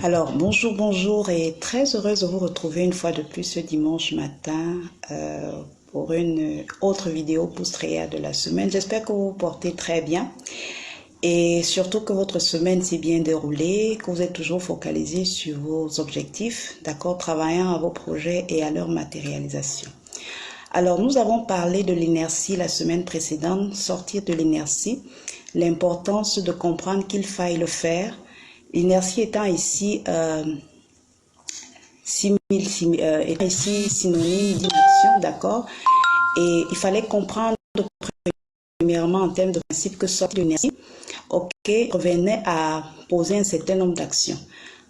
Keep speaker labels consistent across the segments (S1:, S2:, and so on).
S1: Alors, bonjour et très heureuse de vous retrouver une fois de plus ce dimanche matin pour une autre vidéo post-réa de la semaine. J'espère que vous vous portez très bien et surtout que votre semaine s'est bien déroulée, que vous êtes toujours focalisé sur vos objectifs, d'accord, travaillant à vos projets et à leur matérialisation. Alors, nous avons parlé de l'inertie la semaine précédente, sortir de l'inertie, l'importance de comprendre qu'il faille le faire. L'inertie étant ici synonyme d'inaction, d'accord? Et il fallait comprendre premièrement en termes de principe que sortir de l'inertie, ok, revenait à poser un certain nombre d'actions.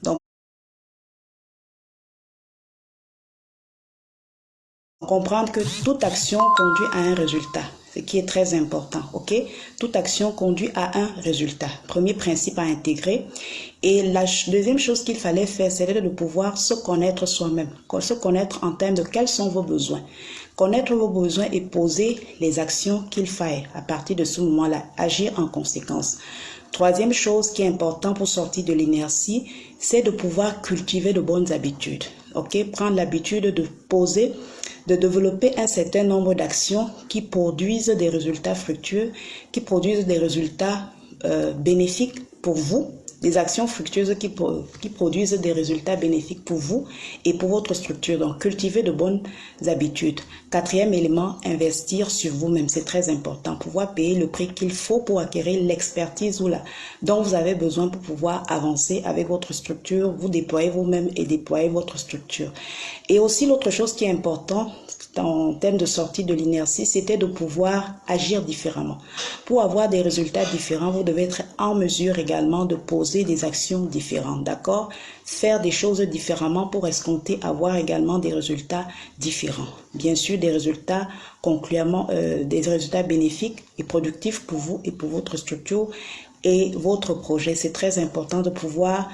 S1: Donc, comprendre que toute action conduit à un résultat, ce qui est très important, ok? Toute action conduit à un résultat. Premier principe à intégrer. Et la deuxième chose qu'il fallait faire, c'était de pouvoir se connaître soi-même, se connaître en termes de quels sont vos besoins. Connaître vos besoins et poser les actions qu'il faille. À partir de ce moment-là, agir en conséquence. Troisième chose qui est importante pour sortir de l'inertie, c'est de pouvoir cultiver de bonnes habitudes. Ok, prendre l'habitude de poser, de développer un certain nombre d'actions qui produisent des résultats fructueux, qui produisent des résultats bénéfiques pour vous, des actions fructueuses qui produisent des résultats bénéfiques pour vous et pour votre structure. Donc, cultiver de bonnes habitudes. Quatrième élément, investir sur vous-même. C'est très important. Pouvoir payer le prix qu'il faut pour acquérir l'expertise dont vous avez besoin pour pouvoir avancer avec votre structure, vous déployer vous-même et déployer votre structure. Et aussi, l'autre chose qui est importante, en termes de sortie de l'inertie, c'était de pouvoir agir différemment. Pour avoir des résultats différents, vous devez être en mesure également de poser des actions différentes, d'accord? Faire des choses différemment pour escompter avoir également des résultats différents. Bien sûr, des résultats concluamment, des résultats bénéfiques et productifs pour vous et pour votre structure et votre projet. C'est très important de pouvoir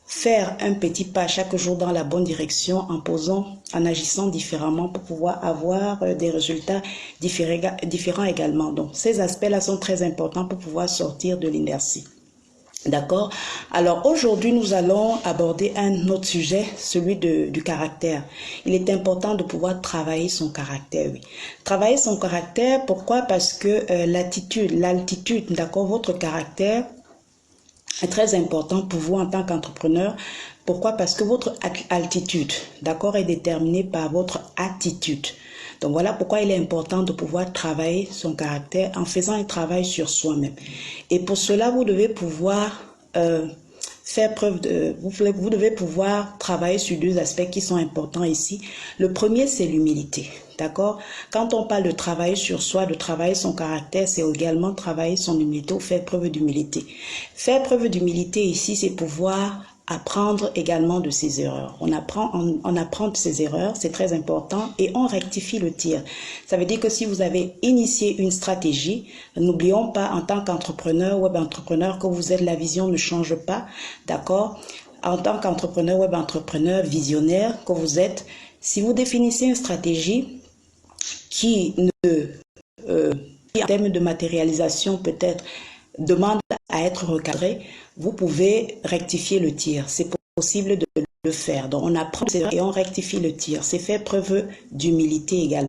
S1: faire un petit pas chaque jour dans la bonne direction en agissant différemment pour pouvoir avoir des résultats différents également. Donc, ces aspects-là sont très importants pour pouvoir sortir de l'inertie. D'accord? Alors, aujourd'hui, nous allons aborder un autre sujet, celui du caractère. Il est important de pouvoir travailler son caractère, oui. Travailler son caractère, pourquoi? Parce que l'altitude, d'accord, votre caractère est très important pour vous en tant qu'entrepreneur. Pourquoi? Parce que votre altitude, d'accord, est déterminée par votre attitude. Donc voilà pourquoi il est important de pouvoir travailler son caractère en faisant un travail sur soi-même. Et pour cela, vous devez pouvoir faire preuve de... Vous devez pouvoir travailler sur deux aspects qui sont importants ici. Le premier, c'est l'humilité. D'accord? Quand on parle de travailler sur soi, de travailler son caractère, c'est également travailler son humilité ou faire preuve d'humilité. Faire preuve d'humilité ici, c'est pouvoir apprendre également de ses erreurs. On apprend de ses erreurs, c'est très important, et on rectifie le tir. Ça veut dire que si vous avez initié une stratégie, n'oublions pas en tant qu'entrepreneur, web entrepreneur, que vous êtes, la vision ne change pas, d'accord? En tant qu'entrepreneur, web entrepreneur, visionnaire que vous êtes, si vous définissez une stratégie qui en termes de matérialisation peut-être demande à être recadré, vous pouvez rectifier le tir. C'est possible de le faire. Donc, on apprend et on rectifie le tir. C'est faire preuve d'humilité également.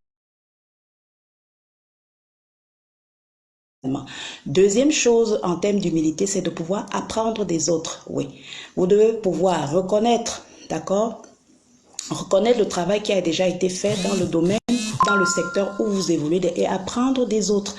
S1: Deuxième chose en termes d'humilité, c'est de pouvoir apprendre des autres. Oui, vous devez pouvoir reconnaître, d'accord, reconnaître le travail qui a déjà été fait dans le domaine, dans le secteur où vous évoluez et apprendre des autres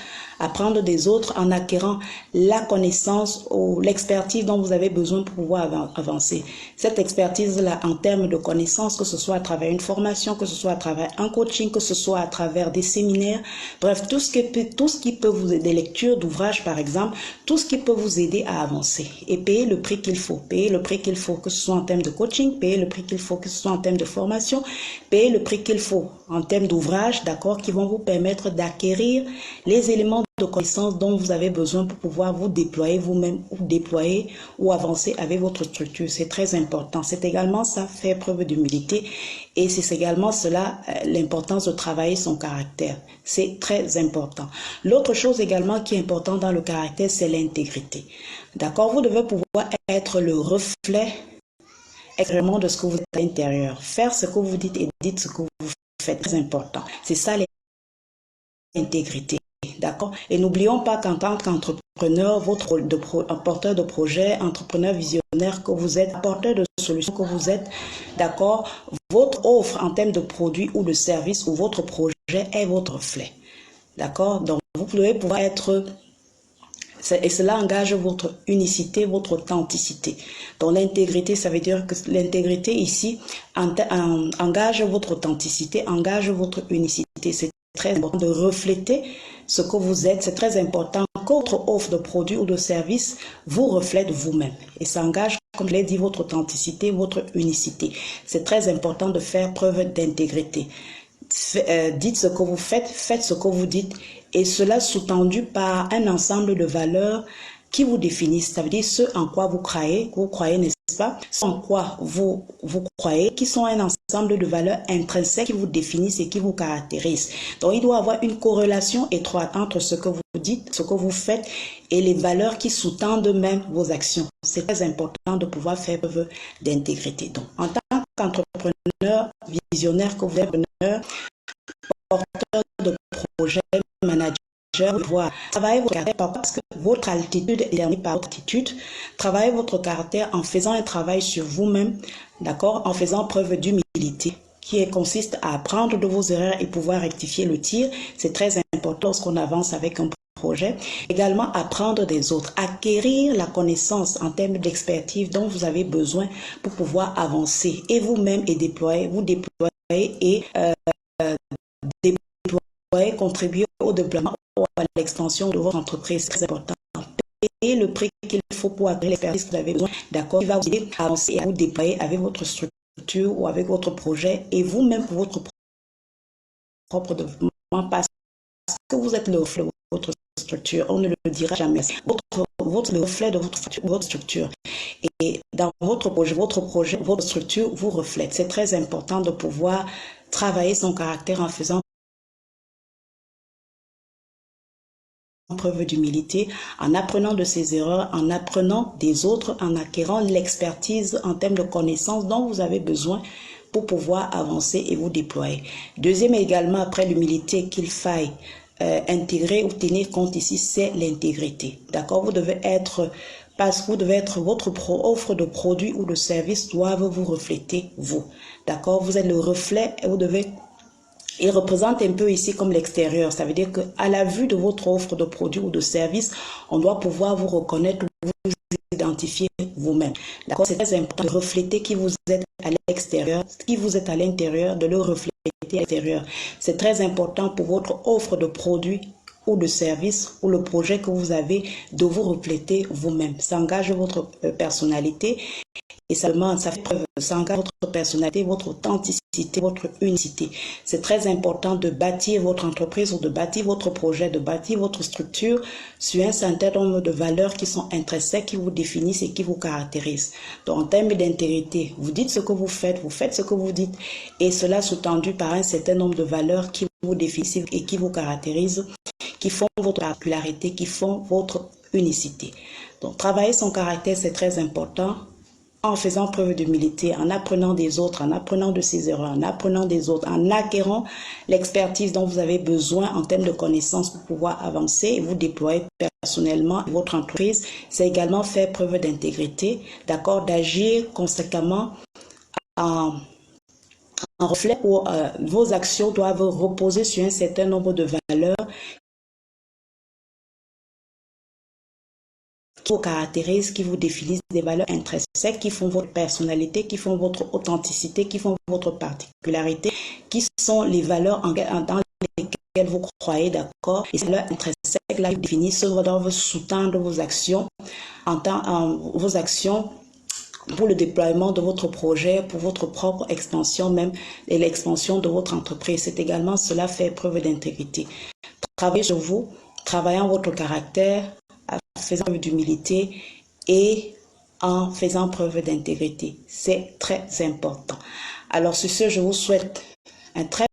S1: en acquérant la connaissance ou l'expertise dont vous avez besoin pour pouvoir avancer. Cette expertise-là en termes de connaissances, que ce soit à travers une formation, que ce soit à travers un coaching, que ce soit à travers des séminaires, bref, tout ce qui peut vous aider, des lectures d'ouvrages par exemple, tout ce qui peut vous aider à avancer et payer le prix qu'il faut, que ce soit en termes de coaching, payer le prix qu'il faut, que ce soit en termes de formation, payer le prix qu'il faut en termes d'ouvrages, d'accord, qui vont vous permettre d'acquérir les éléments de connaissances dont vous avez besoin pour pouvoir vous déployer vous-même ou déployer ou avancer avec votre structure. C'est très important. C'est également ça, faire preuve d'humilité et c'est également cela, l'importance de travailler son caractère. C'est très important. L'autre chose également qui est importante dans le caractère, c'est l'intégrité. D'accord? Vous devez pouvoir être le reflet extrêmement de ce que vous êtes à l'intérieur. Faire ce que vous dites et dites ce que vous faites, très important. C'est ça l'intégrité. D'accord? Et n'oublions pas qu'en tant qu'entrepreneur, porteur de projet, entrepreneur visionnaire que vous êtes, porteur de solutions que vous êtes, d'accord? Votre offre en termes de produit ou de service ou votre projet est votre reflet. D'accord? Donc, vous pouvez pouvoir être... Et cela engage votre unicité, votre authenticité. Donc l'intégrité, ça veut dire que l'intégrité ici engage votre authenticité, engage votre unicité. C'est très important de refléter ce que vous êtes. C'est très important que votre offre de produit ou de service vous reflète vous-même. Et ça engage, comme je l'ai dit, votre authenticité, votre unicité. C'est très important de faire preuve d'intégrité. Dites ce que vous faites, faites ce que vous dites, et cela sous-tendu par un ensemble de valeurs qui vous définissent. Ça veut dire ce en quoi vous croyez, n'est-ce pas? Ce en quoi vous croyez, qui sont un ensemble de valeurs intrinsèques qui vous définissent et qui vous caractérisent. Donc, il doit y avoir une corrélation étroite entre ce que vous dites, ce que vous faites et les valeurs qui sous-tendent même vos actions. C'est très important de pouvoir faire preuve d'intégrité. Donc, en tant qu'entrepreneur, visionnaire que vous êtes, porteur de projet, manager, voir. Travaillez votre caractère parce que votre altitude est déterminée par votre attitude. Travaillez votre caractère en faisant un travail sur vous-même, d'accord, en faisant preuve d'humilité, qui consiste à apprendre de vos erreurs et pouvoir rectifier le tir. C'est très important lorsqu'on avance avec un projet. Également, apprendre des autres, acquérir la connaissance en termes d'expertise dont vous avez besoin pour pouvoir avancer et vous-même et vous déployer et contribuer au développement ou à l'extension de votre entreprise. C'est très important. Payez le prix qu'il faut pour acquérir l'expertise que vous avez besoin. D'accord, il va vous aider à avancer et à vous déployer avec votre structure ou avec votre projet et vous-même pour votre propre développement parce que vous êtes le reflet de votre structure. On ne le dira jamais. Le reflet de votre structure. Et dans votre projet, votre structure vous reflète. C'est très important de pouvoir travailler son caractère en faisant preuve d'humilité, en apprenant de ses erreurs, en apprenant des autres, en acquérant l'expertise en termes de connaissances dont vous avez besoin pour pouvoir avancer et vous déployer. Deuxième également, après l'humilité qu'il faille intégrer ou tenir compte ici, c'est l'intégrité. D'accord? Vous devez être, parce que vous devez être, votre offre de produits ou de services doivent vous refléter, vous. D'accord? Vous êtes le reflet et vous devez... Il représente un peu ici comme l'extérieur. Ça veut dire qu'à la vue de votre offre de produit ou de service, on doit pouvoir vous reconnaître, vous identifier vous-même. D'accord? C'est très important de refléter qui vous êtes à l'extérieur, qui vous êtes à l'intérieur, de le refléter à l'extérieur. C'est très important pour votre offre de produit ou de service ou le projet que vous avez de vous refléter vous-même. Ça engage votre personnalité. Et seulement, ça engage votre personnalité, votre authenticité, votre unicité. C'est très important de bâtir votre entreprise ou de bâtir votre projet, de bâtir votre structure sur un certain nombre de valeurs qui sont intrinsèques, qui vous définissent et qui vous caractérisent. Donc, en termes d'intégrité, vous dites ce que vous faites ce que vous dites. Et cela sous-tendu par un certain nombre de valeurs qui vous définissent et qui vous caractérisent, qui font votre particularité, qui font votre unicité. Donc, travailler son caractère, c'est très important. En faisant preuve d'humilité, en apprenant des autres, en apprenant de ses erreurs, en apprenant des autres, en acquérant l'expertise dont vous avez besoin en termes de connaissances pour pouvoir avancer et vous déployer personnellement votre entreprise. C'est également faire preuve d'intégrité, d'accord, d'agir conséquemment en reflet où vos actions doivent reposer sur un certain nombre de valeurs qui vous caractérisent, qui vous définissent, des valeurs intrinsèques qui font votre personnalité, qui font votre authenticité, qui font votre particularité, qui sont les valeurs dans lesquelles vous croyez, d'accord? Et ces valeurs intrinsèques là qui définissent, doivent sous-tendre vos actions, vos actions pour le déploiement de votre projet, pour votre propre expansion même et l'expansion de votre entreprise. C'est également cela fait preuve d'intégrité. Travaillez sur vous, travaillant votre caractère, en faisant preuve d'humilité et en faisant preuve d'intégrité. C'est très important. Alors sur ce, je vous souhaite un très